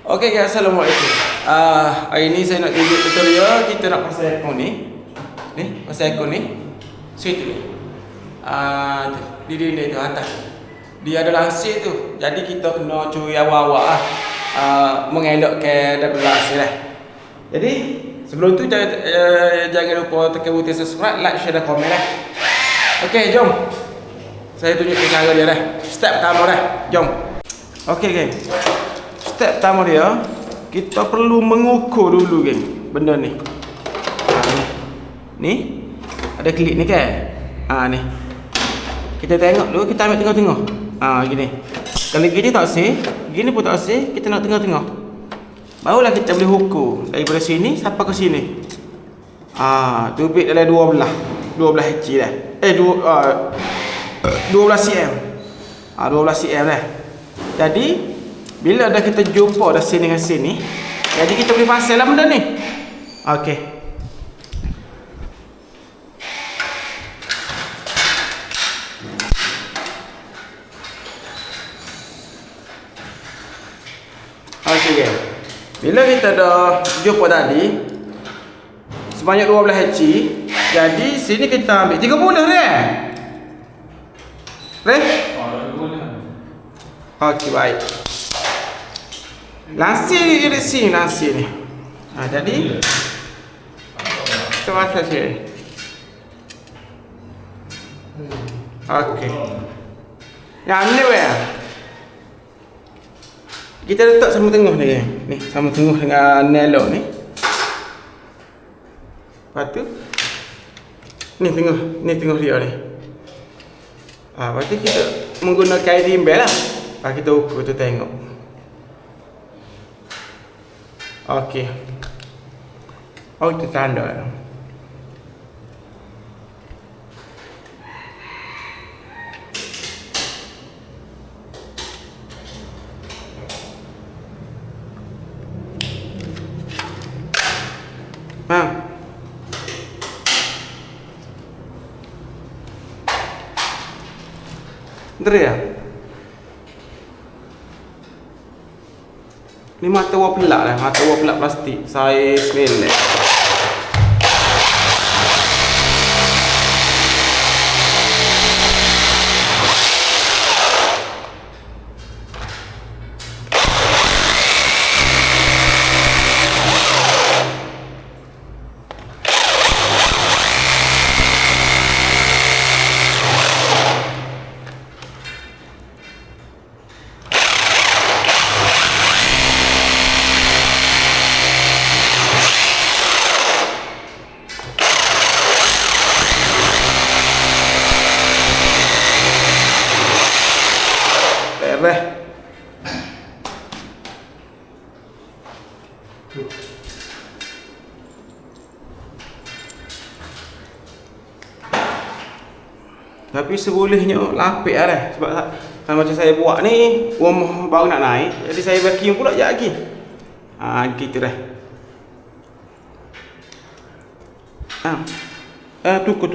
Okey guys, assalamualaikum. Hari ni saya nak tunjuk tutorial kita nak pasang aircon ni. Ni, pasang aircon ni. Situ ni. Di dinding tu atas. Dia ada langsir tu. Jadi kita kena curi awal-awal lah. Mengelakkan double langsir lah. Jadi sebelum tu jangan lupa tekan butang subscribe, like, share dan komen lah. Okey, jom. Saya tunjukkan cara dia dah. Step pertama dah. Jom. Okey geng. Step pertama dia, kita perlu mengukur dulu geng benda ni. Ni ada klik ni kan. Ni kita tengok dulu, kita ambil tengah-tengah. Gini. Kalau gini tak sih, gini pun tak sih, kita nak tengah-tengah. Barulah kita boleh ukur daripada sini sampai ke sini. Tubik dalam 12 inci dah. 12 cm. 12 cm dah. Jadi bila dah kita jumpa dah sini dengan sini, jadi kita boleh pasang lah benda ni. Okey. Okey guys. Bila kita dah jumpa tadi sebanyak 12 inci, jadi sini kita ambil 3 bulan dah. Okey, baik. Langsir di sini, langsir ni. Jadi kita pasang sini. Okey. Yang ni weh. Kita letak sama tengah ni kan. Ni sama tengah dengan nelo ni. Lepas tu ni tengah dia ni. Lepas tu kita menggunakan rimbel lah. Lepas kita ukur tu tengok. Okey. Itu tanda. Betul ya? Ni mata wall pelak lah, mata wall pelak plastik saiz melek. Tapi sebolehnya lapik lah dah. Sebab macam saya buat ni, rumah baru nak naik, jadi saya vacuum pula sekejap lagi. Gitu dah. Tuku.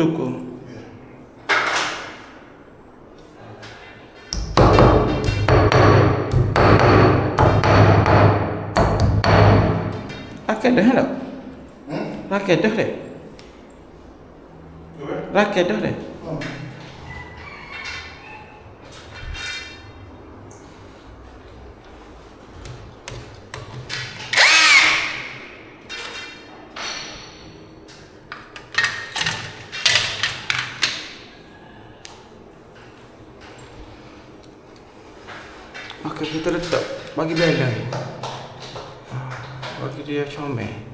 Raket dah tak? Raket dah deh. Raket dah deh. Okey, kita letak bagi bela ni. Bagi dia comel.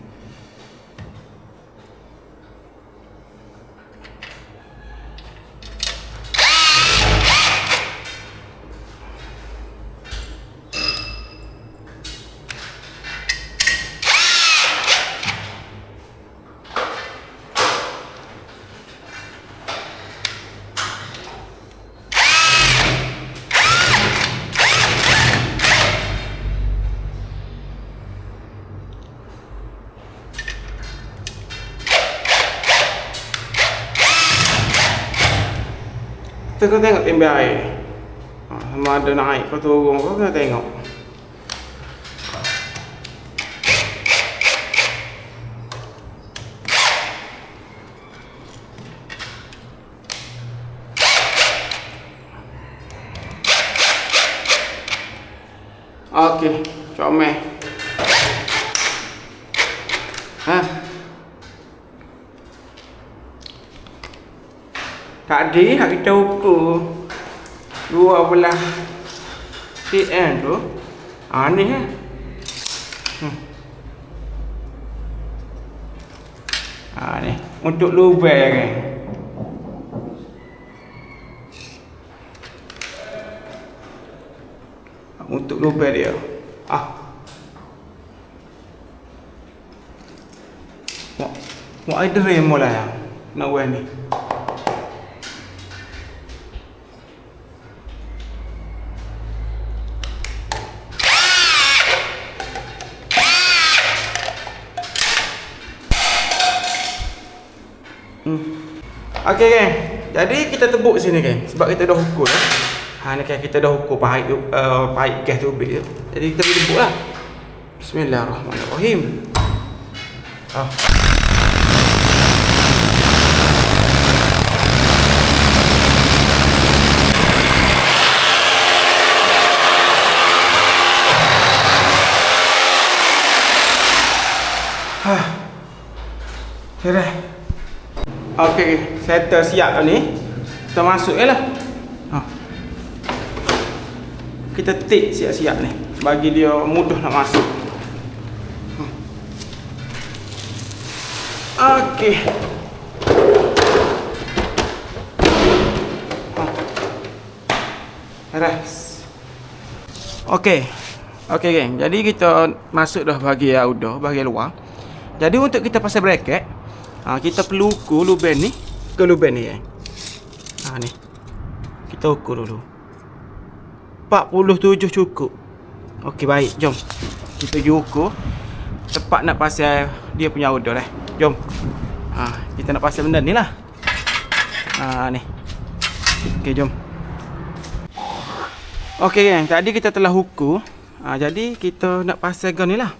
Kita kena tengok timba air. Sama ada naik ke turun, kau kena tengok. Okey, comel. Ha. Tadi hak kita ukur 12 cm tu. Ni ha. Ni untuk lubang kan. Untuk lubang dia. Mau ada rem lah yang nak buat ni. Okey kan. Jadi kita tebuk sini kan. Sebab kita dah ukur ni kan kita dah ukur pahit gas tubik tu. Jadi kita boleh tebuk lah. Bismillahirrahmanirrahim. Dah. Okey, settle siap dah ni. Kita masuk je lah. Kita tik siap-siap ni. Bagi dia mudah nak masuk. Okey. Ras. Okey. Okey geng. Jadi kita masuk dah bahagian outdoor, bahagian luar. Jadi untuk kita pasang bracket, kita perlu ukur lubang ni ke lubang ni kan. Ni. Kita ukur dulu. 47 cukup. Okey baik, jom. Kita pergi ukur. Tepat nak pasang dia punya outdoor dah. Jom. Kita nak pasang benda ni lah. Ni. Okey, jom. Okey kan, tadi kita telah ukur. Jadi kita nak pasang gun ni lah.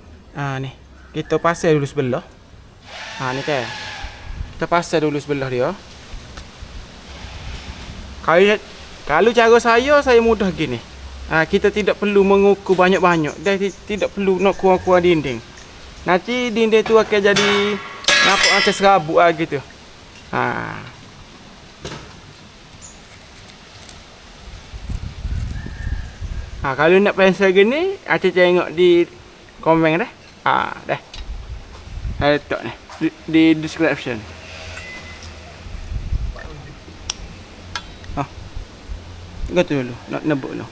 Ni. Kita pasang dulu sebelah. Ni kan. Kita pasang dulu sebelah dia. Kalau cara saya mudah gini. Kita tidak perlu mengukur banyak-banyak. Dan tidak perlu nak kurang-kurang dinding. Nanti dinding tu akan jadi nampak macam serabut lah gitu. Kalau nak pensel gini, Aceh tengok di komen dah. Dah. Saya letak ni di description. Gitu dulu, nak nebuk dulu.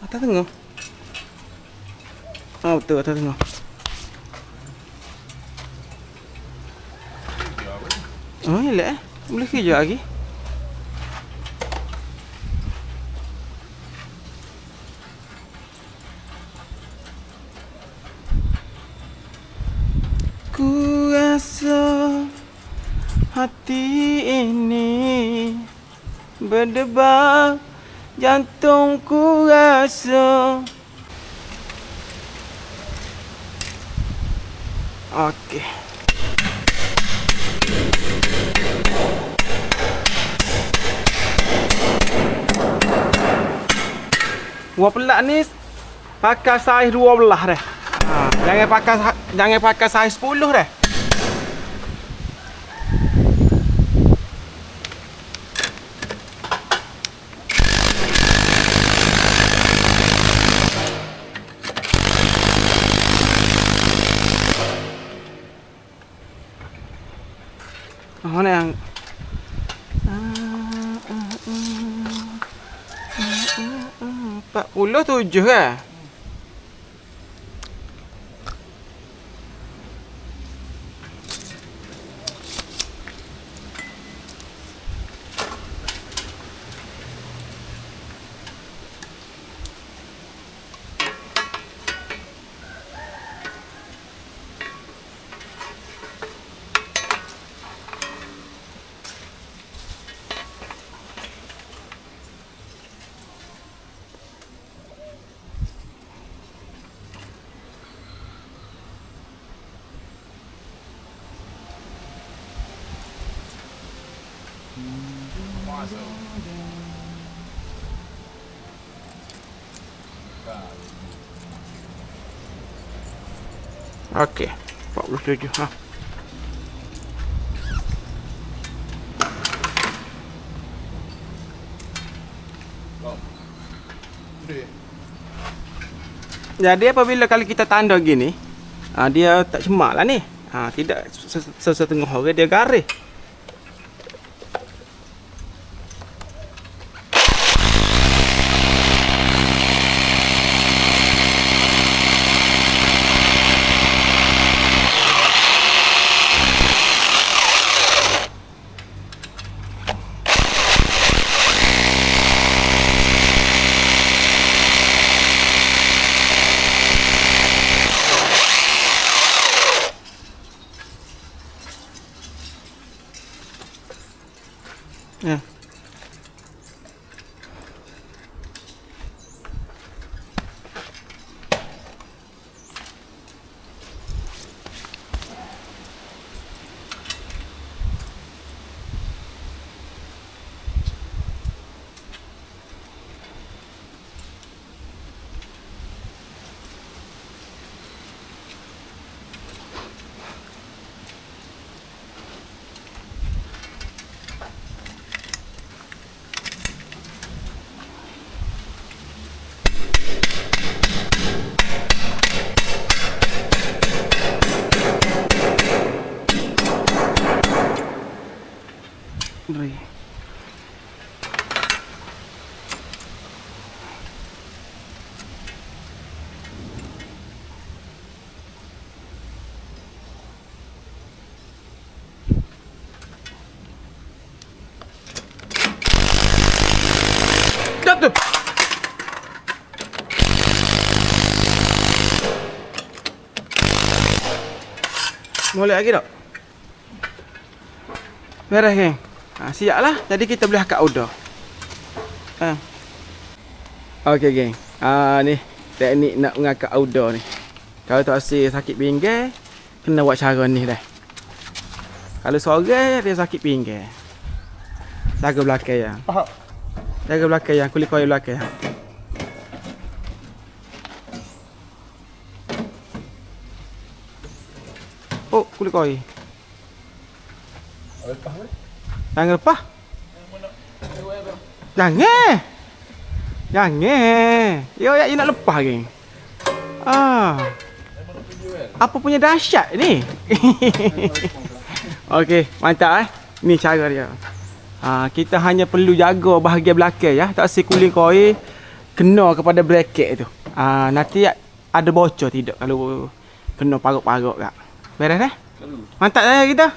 Atas tengah. Betul atas tengah. Elok boleh kerja lagi. Ku rasa hati ini berdebar, jantungku rasa. Okey. Ruang pelak ni pakai saiz 12 dah. Jangan pakai saiz 10 dah. Mana yang 40 7 kan? Okey, 47 ha. Jadi apabila kalau kita tanda gini, dia tak cemak lah ni. Tidak setengah orang dia garis. Ya. Baik. Jatuh. Boleh lagi tak? Beres, geng. Siap lah. Jadi kita boleh akak order. Okey, geng. Ni teknik nak mengakak order ni. Kalau tak rasa sakit pinggang, kena buat cara ni dah. Kalau seorang dia sakit pinggang, jaga belakang ya. Jaga belakang ya, kulit koi belakang ya. Oh, kulit koi. Lepas boleh? Jangan lepas. Jangan. Jangan. Yo, ya nak lepas geng. Apa punya dahsyat ni? Okey, mantap Ni cara dia. Kita hanya perlu jaga bahagian belakang ya. Tak si kuling koi kena kepada bracket tu. Nanti ada bocor tidak kalau kena parut-parut kak. Beres dah? Mantap dah kita.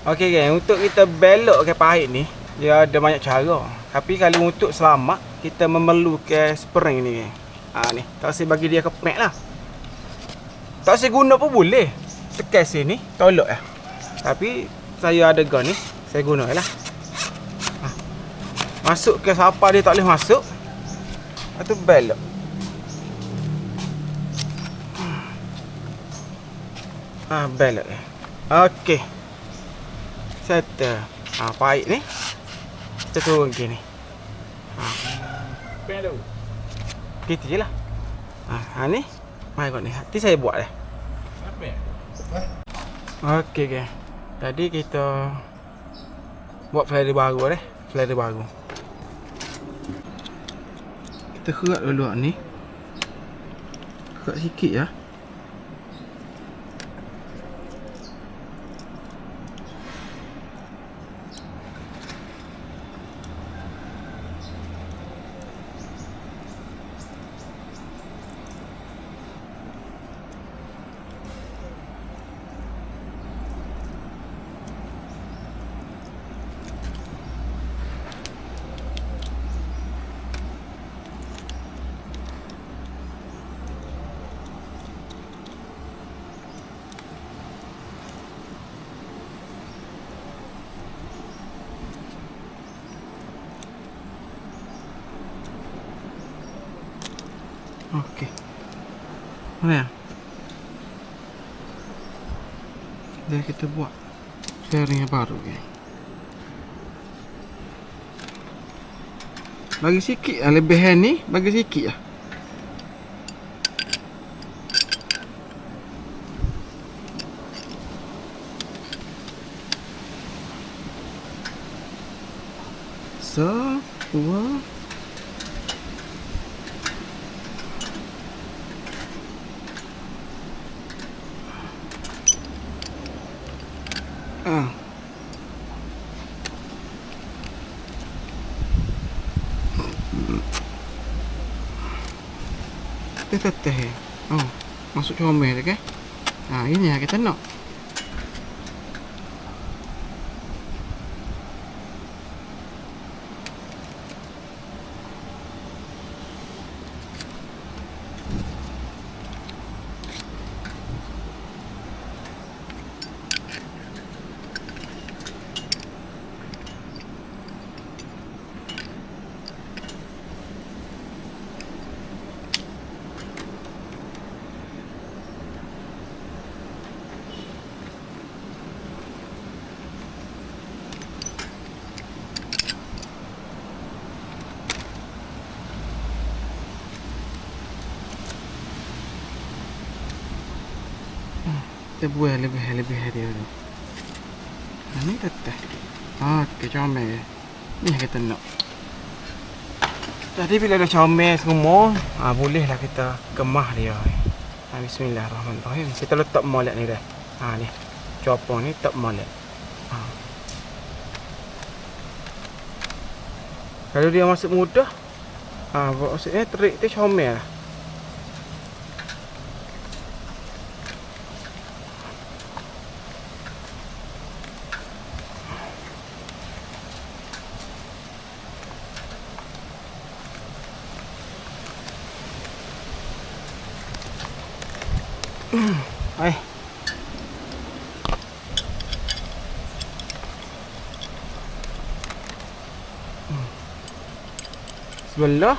Okey geng, untuk kita belok ke pahit ni, dia ada banyak cara. Tapi kalau untuk selamat, kita memerlukan spring ni geng. Ni, tak usah bagi dia kepek lah. Tak usah guna pun boleh. Tekan sini, tolak lah. Tapi saya ada gun ni, saya guna lah. Masuk ke siapa dia tak boleh masuk. Lepas tu belok. Belok lah. Okey. Settle. Pahit ni. Kita turun gini. Pen tu. Gitu je lah. Ni. Mari kau ni. Nanti saya buat dah. Okey ke. Jadi kita buat flare baru dah. Flare baru. Kita kerat dulu ni. Kerat sikit ya. Okey. Mana ya? Dah kita buat sharing yang baru ni. Bagi sikit lah lebihan ni, bagi sikit lah. So, dua. Teteh. Oh, masuk comel ke? Ini yang kita nak. Kita buat lebih dia tu. Ni teteh. Okey, comel. Ni yang kita nak. Jadi bila dah comel semua, bolehlah kita kemah dia. Bismillahirrahmanirrahim. Kita letak molek ni dah. Ni. Copong ni tak molek. Kalau dia masuk mudah, maksudnya trik tu comel lah. Hai. Sebelah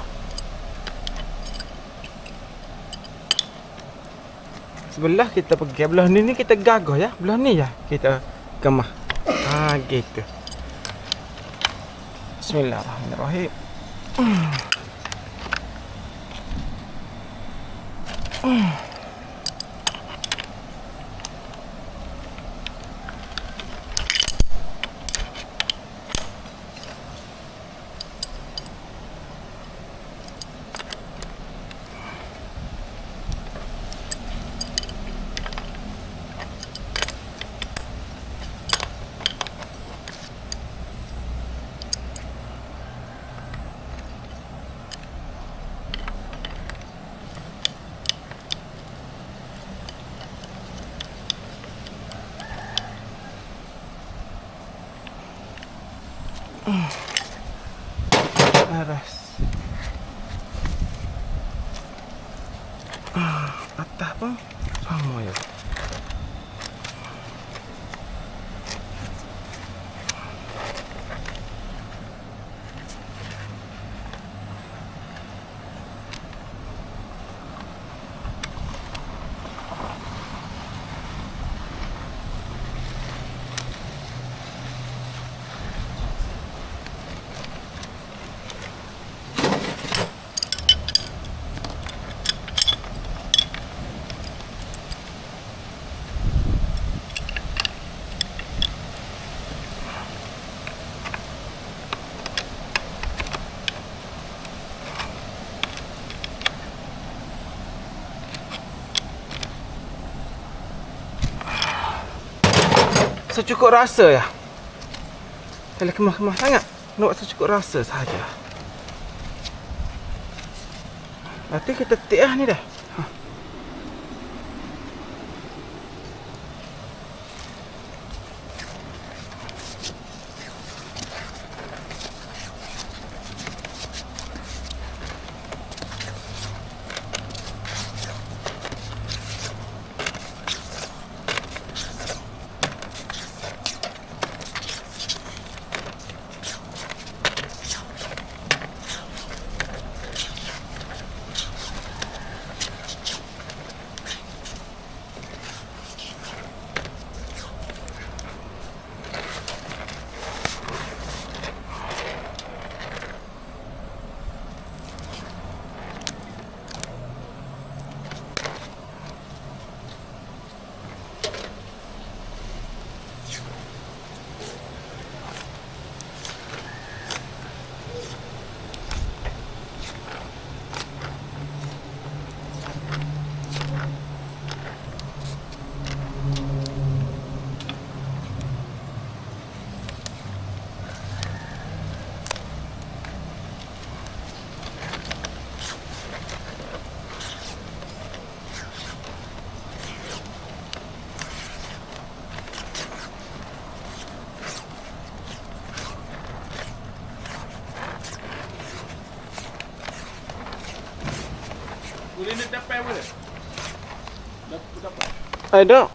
kita pergi. Belah ni kita gagah ya. Belah ni ya kita kemah. Gitu. Bismillahirrahmanirrahim. Aras. Atas pun sama ya. Secukup rasa ya. Kalau kemah-kemah sangat, nak secukup rasa saja. Nanti kita tik ni dah. Boleh nak dapat apa? Dapat. Ada.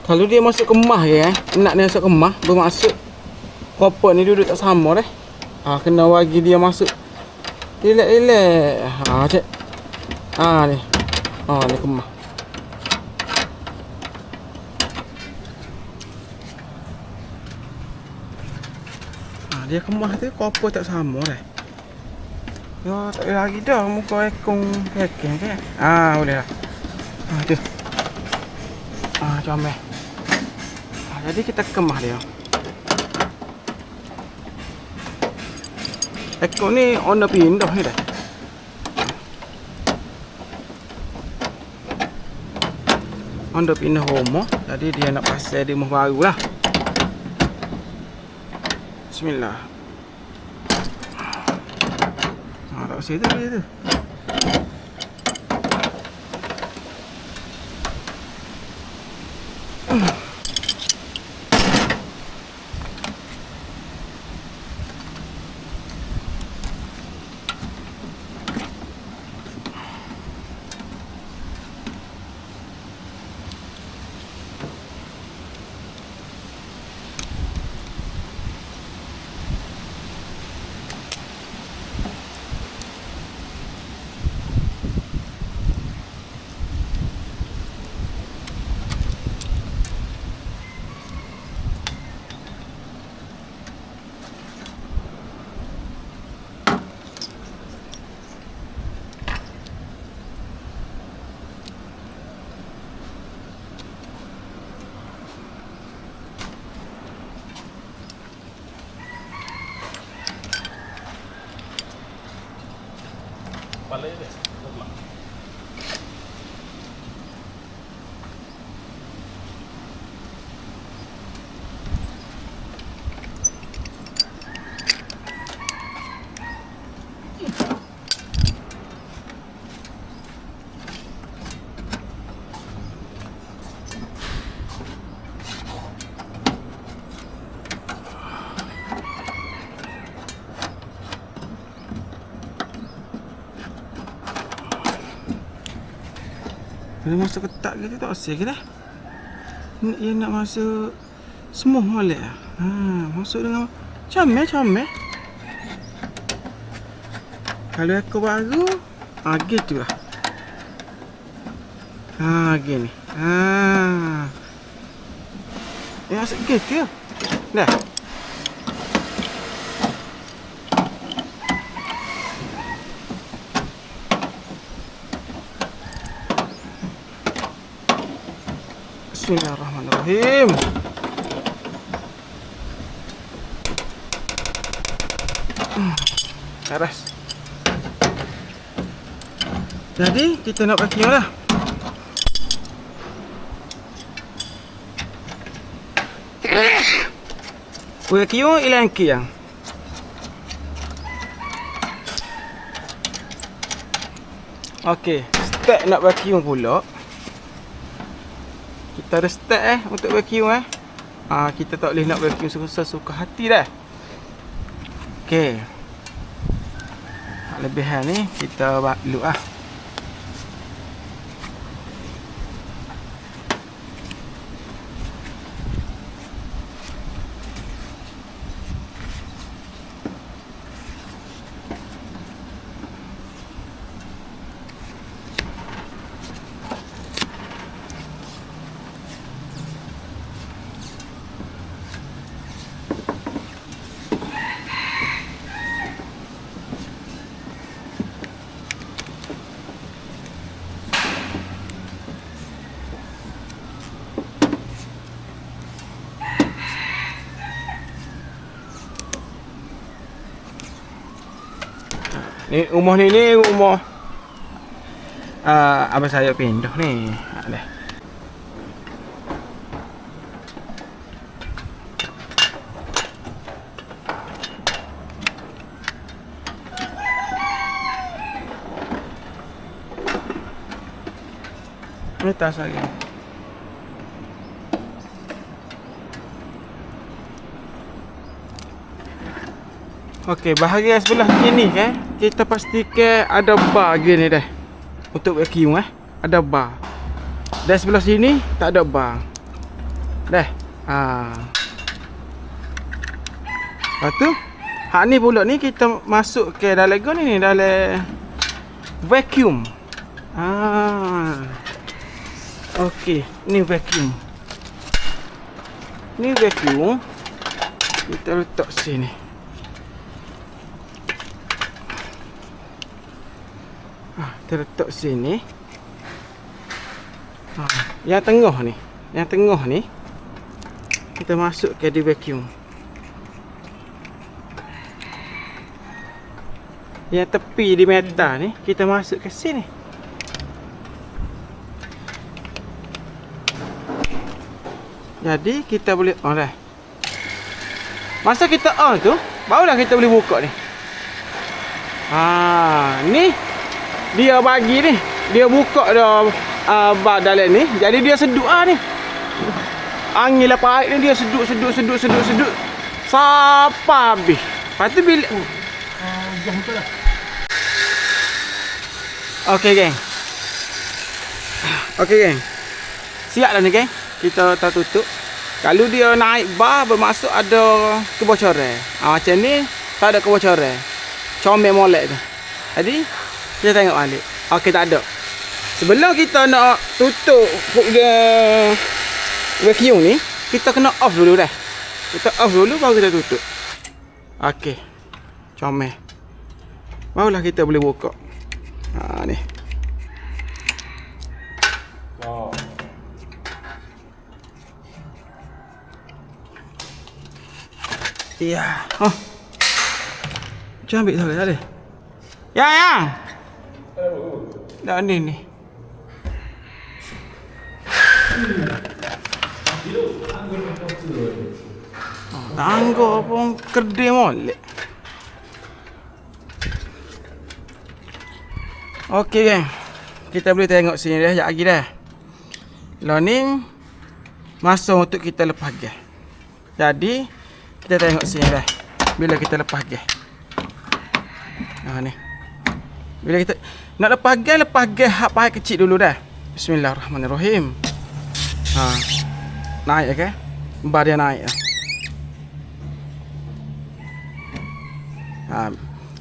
Kalau dia masuk kemah ya, nak dia masuk kemah, bermaksud koper ni duduk tak sama dah. Kena bagi dia masuk. Relax. Cek. Ni. Ni kemah. Dia kemah tu koper tak sama dah. Ya, tak boleh lagi dah muka ekong hacking kan. Boleh dah. Tu. Comel. Jadi kita kemah dia. Ekor ni on dah pindah ni dah. On dah pindah rumah. Jadi dia nak pasal di rumah baru lah. Bismillah. Tak pasal tu dia tu. Kepala dia. Lemak. Bila masuk ketak gitu tak oseh ke dah? Dia nak masuk semua molek lah. Masuk dengan comel. Kalau ekor baru, gitu lah. Gini. Dia masuk gitu. Dah. Bismillahirrahmanirrahim. Keras. Jadi kita nak vacuum lah. Vacuum ilang kiang. Okey, start nak vacuum pula. Kita ada start untuk vacuum kita tak boleh nak vacuum suka hati dah. Okey. Lebihan ni kita look Ni rumah ni rumah abang saya pindah ni. Dah. Ni tas lagi. Okey, bahagian sebelah sini kita pastikan ada bar gini dah. Untuk vacuum ada bar. Dan sebelah sini tak ada bar. Dah. Lepas tu hak ni pula ni kita masuk ke dalam ni dalam vacuum. Okey, ni vacuum. Ni vacuum. Kita letak sini. Kita letak sini. Yang tengah ni kita masuk ke di vacuum. Yang tepi di metal ni kita masuk ke sini. Jadi kita boleh on dah. Masa kita on tu, barulah kita boleh buka ni. Ni dia bagi ni, dia buka dah bar dalam ni. Jadi dia sedut ni. Angin lapar air ni dia sedut sampai habis. Lepas tu bila Okey geng. Siap dah ni geng. Kita tak tutup. Kalau dia naik bar bermaksud ada kebocoran. Macam ni tak ada kebocoran. Comel molek tu. Jadi kita tengok balik. Okey, tak ada. Sebelum kita nak tutup vacuum ni, kita kena off dulu dah. Kita off dulu baru kita tutup. Okey. Comel. Barulah kita boleh buka. Ni. Ya. Jangan ambil tak ada. Ya. Dah ni. Tangga pun kedai molek. Okey geng. Kita boleh tengok sini dah sekejap lagi dah. Lah ni masa untuk kita lepas gas. Jadi kita tengok sini dah. Bila kita lepas gas. Ni. Bila kita nak lepas gas hak pahit kecil dulu dah. Bismillahirrahmanirrahim. Naik ke? Bar dia naik.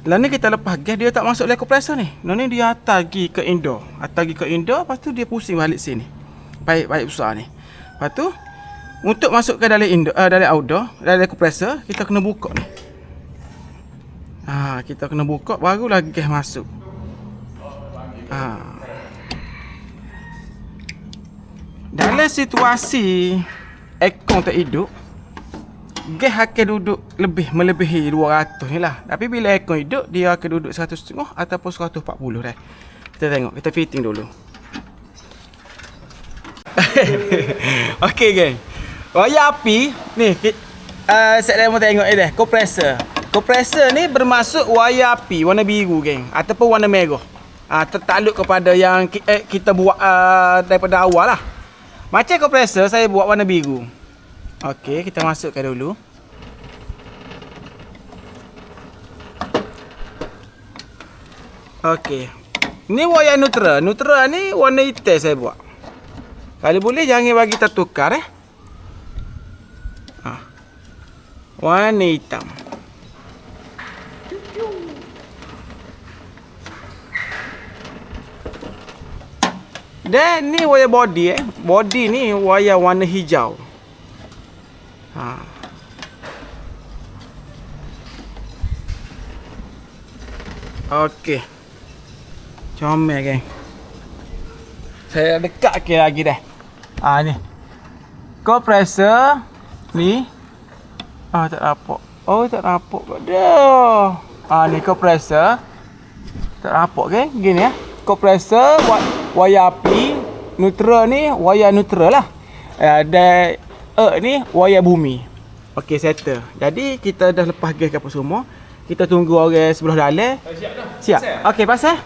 Lah ni kita lepas gas dia tak masuk dalam kompresor ni. Lah ni dia hantar pergi ke indoor. Lepas tu dia pusing balik sini. Baik besar ni. Lepas tu untuk masuk ke dalam indoor, dalam outdoor, dalam kompresor kita kena buka ni. Kita kena buka barulah gas masuk. Dalam situasi aircon tak hidup, gas akan duduk melebihi 200 ni lah. Tapi bila aircon hidup, dia akan duduk 150 ataupun 140 dah. Kita tengok, kita fitting dulu. Okey geng. Wayar api ni saya mau tengok dah kompresor ni bermaksud wayar api warna biru geng ataupun warna merah. Tertakluk kepada yang kita buat daripada awal lah. Macam kompresor saya buat warna biru. Okey, kita masukkan dulu. Okey. Ni wayar neutral. Neutral ni warna hitam saya buat. Kalau boleh jangan bagi tertukar warna hitam. Dan ni wayar body Body ni wayar warna hijau. Okey. Comel geng. Saya dekat lagi dah. Ni. Kompresor ni. Tak nampak. Tak nampak kat dia. Ni kompresor. Tak nampak geng. Gini kompresor wayar api. Neutral ni wayar neutral lah. Dan ni wayar bumi. Okey, settle. Jadi kita dah lepas gas apa semua. Kita tunggu orang sebelah dalam. Siap dah. Siap. Okey, pasal.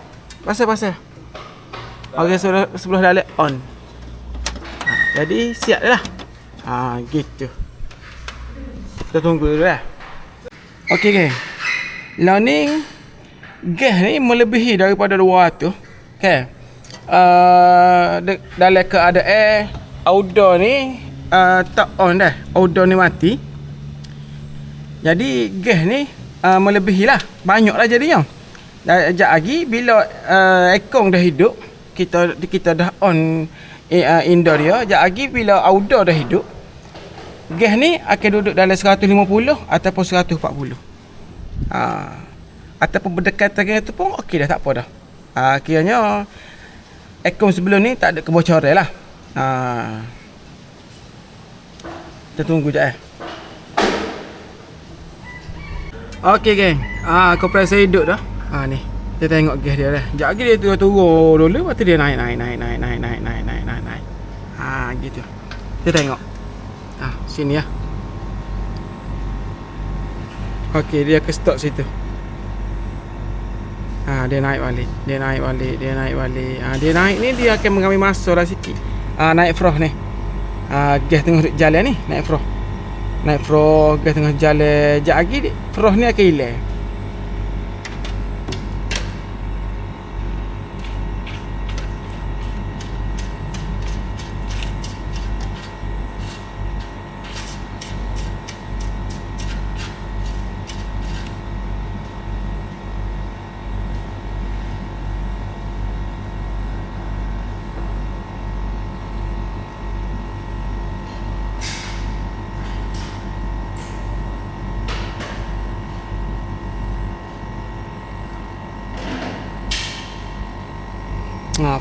Okey, sebelah dalam on. Jadi siap dah. Gitu. Kita tunggu dulu lah. Okey geng. Lah ni gas ni melebihi daripada 200. Okay. Dalam keadaan outdoor ni tak on dah. Outdoor ni mati. Jadi gas ni melebihi lah. Banyak lah jadinya. Sekejap lagi bila aircon dah hidup, kita dah on indoor dia. Sekejap lagi bila outdoor dah hidup, gas ni akan duduk dalam 150 ataupun 140. Ataupun berdekatan dengan tu pun okey dah, tak apa dah. Kiranya aircon sebelum ni tak ada kebocoran lah. Kita tunggu je Okey geng. Kompresor hidup dah. Ni. Kita tengok gas dia dah. Sekejap lagi dia turun dulu, lepas tu dia naik. Gitu. Kita tengok. Sini ya. Okey, dia ke stop situ. Dia naik balik. Dia naik ni dia akan mengambil masa lah sikit. Naik frost ni. Gas tengah jalan ni, naik frost. Gas tengah jalan. Sekejap lagi frost ni akan hilang.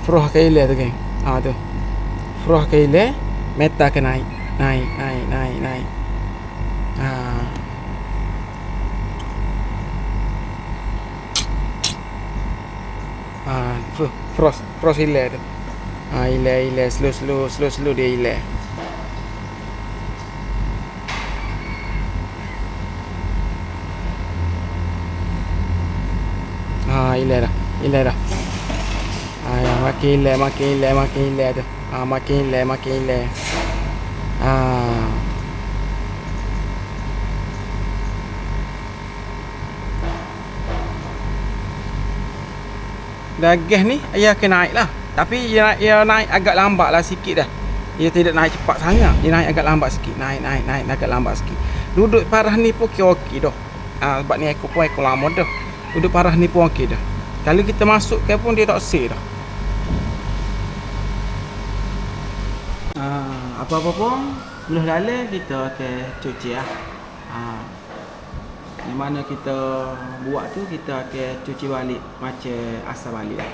Frost akan hilang tu geng. Tu. Frost akan hilang, metal akan naik. Frost hilang tu. Hilang slow dia hilang. Hilang dah. Makin hilang tu. Makin hilang. Dah gas ni ia akan naik lah. Tapi ia naik agak lambat lah sikit dah. Ia tidak naik cepat sangat. Dia naik agak lambat sikit. Naik agak lambat sikit. Duduk parah ni pun okey dah. Sebab ni ekor lama dah. Duduk parah ni pun okey dah. Kalau kita masuk ke pun dia tak save dah. Apa-apa pun belah dalam kita akan cuci lah. Di mana kita buat tu kita akan cuci balik macam asal balik lah.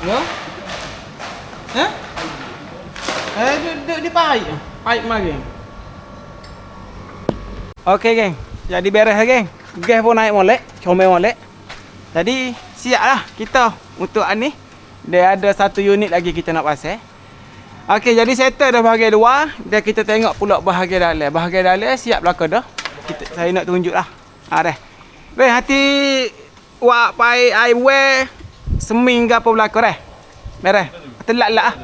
Ya? Duduk di paip mari. Okey geng. Jadi beres geng. Gas pun naik molek, comel molek. Jadi siaplah kita untuk ni. Dia ada satu unit lagi kita nak pasang. Okey, jadi settle dah bahagian luar, dan kita tengok pula bahagian dalam. Bahagian dalam siap belaka dah. Saya nak tunjuklah. Dah. Baik, hati wak pai air seming ke apa belaka dah. Beres. Telat-lat ah.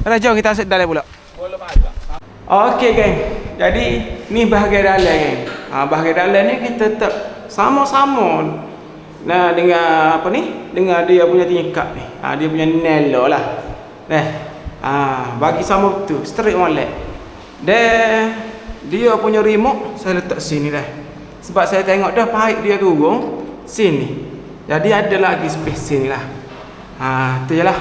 Dah jom kita masuk dalam pula. Okey geng. Jadi ni bahagian dalam geng. Bahagian dalam ni kita tetap sama-sama dengan apa ni? Dengan dia punya tingkap ni. Dia punya nelo lah. Bagi sama betul, straight molek. Dan dia punya remote saya letak sini dah. Sebab saya tengok dah pipe dia turun sini. Jadi ada lagi space sini lah. Tu je lah.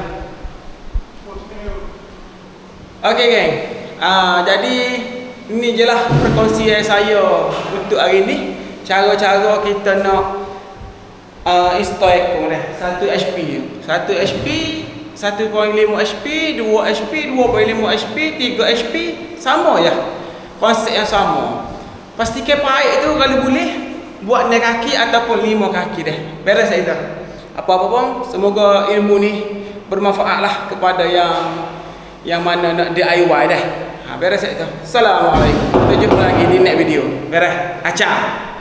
Okey geng. Jadi ini je lah perkongsian saya untuk hari ni. Cara-cara kita nak Install aircon dah. 1 HP. 1 HP, 1.5 HP, 2 HP, 2.5 HP, 3 HP, sama je. Konsep yang sama. Pastikan paip tu kalau boleh buat 6 kaki ataupun 5 kaki dah. Beres itu. Apa-apa pun, semoga ilmu ni bermanfaatlah kepada yang mana nak DIY dah. Beres itu. Assalamualaikum. Kita jumpa lagi di next video. Beres. Acah.